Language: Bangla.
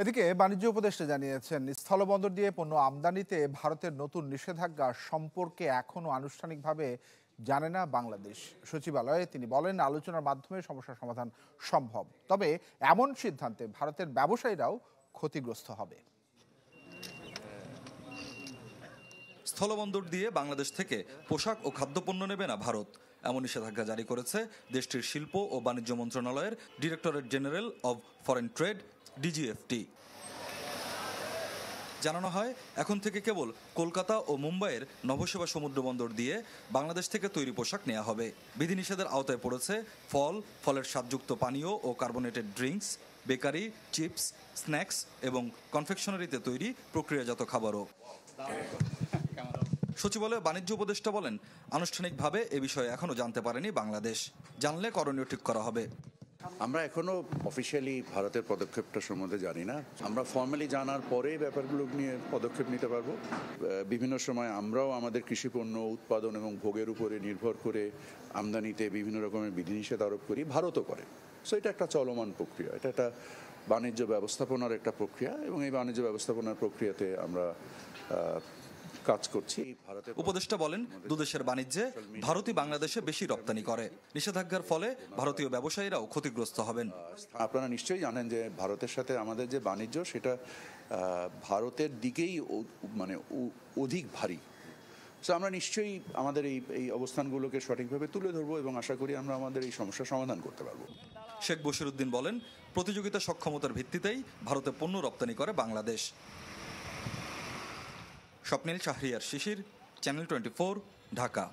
এদিকে বাণিজ্য উপদেষ্টা জানিয়েছেন, স্থলবন্দর দিয়ে পণ্য আমদানিতে ভারতের নতুন নিষেধাজ্ঞা সম্পর্কে এখনো আনুষ্ঠানিকভাবে জানে না বাংলাদেশ। সচিবালয়ে তিনি বলেন, আলোচনার মাধ্যমে সমস্যার সমাধান সম্ভব, তবে এমন সিদ্ধান্তে ভারতের ব্যবসায়ীরাও ক্ষতিগ্রস্ত হবে। স্থলবন্দর দিয়ে বাংলাদেশ থেকে পোশাক ও খাদ্যপণ্য নেবে না ভারত, এমন নিষেধাজ্ঞা জারি করেছে দেশটির শিল্প ও বাণিজ্য মন্ত্রণালয়ের directorate general of foreign trade DGFT. জানানো হয়, এখন থেকে কেবল কলকাতা ও মুম্বাইয়ের নভোসেবা সমুদ্র বন্দর দিয়ে বাংলাদেশ থেকে তৈরি পোশাক নেওয়া হবে। বিধিনিষেধের আওতায় পড়েছে ফল, ফলের স্বাদযুক্ত পানীয় ও carbonated drinks, bakery, chips, snacks এবং কনফেকশনারিতে তৈরি প্রক্রিয়াজাত খাবারও। সচিবালয় বাণিজ্য উপদেষ্টা বলেন, আনুষ্ঠানিকভাবে এ বিষয়ে এখনো জানতে পারেনি বাংলাদেশ, জানলে করণীয় ঠিক করা হবে। আমরা এখনো অফিসিয়ালি ভারতের পদক্ষেপটা সম্বন্ধে জানি না। আমরা ফর্মালি জানার পরে ব্যাপারগুলো নিয়ে পদক্ষেপ নিতে পারবো। বিভিন্ন সময় আমরাও আমাদের কৃষিপণ্য উৎপাদন এবং ভোগের উপরে নির্ভর করে আমদানিতে বিভিন্ন রকমের বিধিনিষেধ আরোপ করি, ভারতও করে। সো এটা একটা চলমান প্রক্রিয়া, এটা একটা বাণিজ্য ব্যবস্থাপনার একটা প্রক্রিয়া, এবং এই বাণিজ্য ব্যবস্থাপনার প্রক্রিয়াতে আমরা কাজ করছি। উপদেষ্টা বলেন, দুদেশের বাণিজ্যে ভারতই বাংলাদেশে বেশি রপ্তানি করে। নিষেধাজ্ঞার ফলে ভারতীয় ব্যবসায়ীরাও ক্ষতিগ্রস্ত হবেন। আপনারা নিশ্চয়ই জানেন যে ভারতের সাথে আমাদের যে বাণিজ্য, সেটা ভারতের দিকেই মানে অধিক ভারী। সো আমরা নিশ্চয়ই আমাদের এই অবস্থানগুলোকে সঠিকভাবে তুলে ধরবো এবং আশা করি আমরা আমাদের এই সমস্যার সমাধান করতে পারবো। শেখ বশিরউদ্দিন বলেন, প্রতিযোগিতা সক্ষমতার ভিত্তিতেই ভারতে পণ্য রপ্তানি করে বাংলাদেশ। স্বপ্নিল শাহরিয়ার শিশির, চ্যানেল 24, ঢাকা।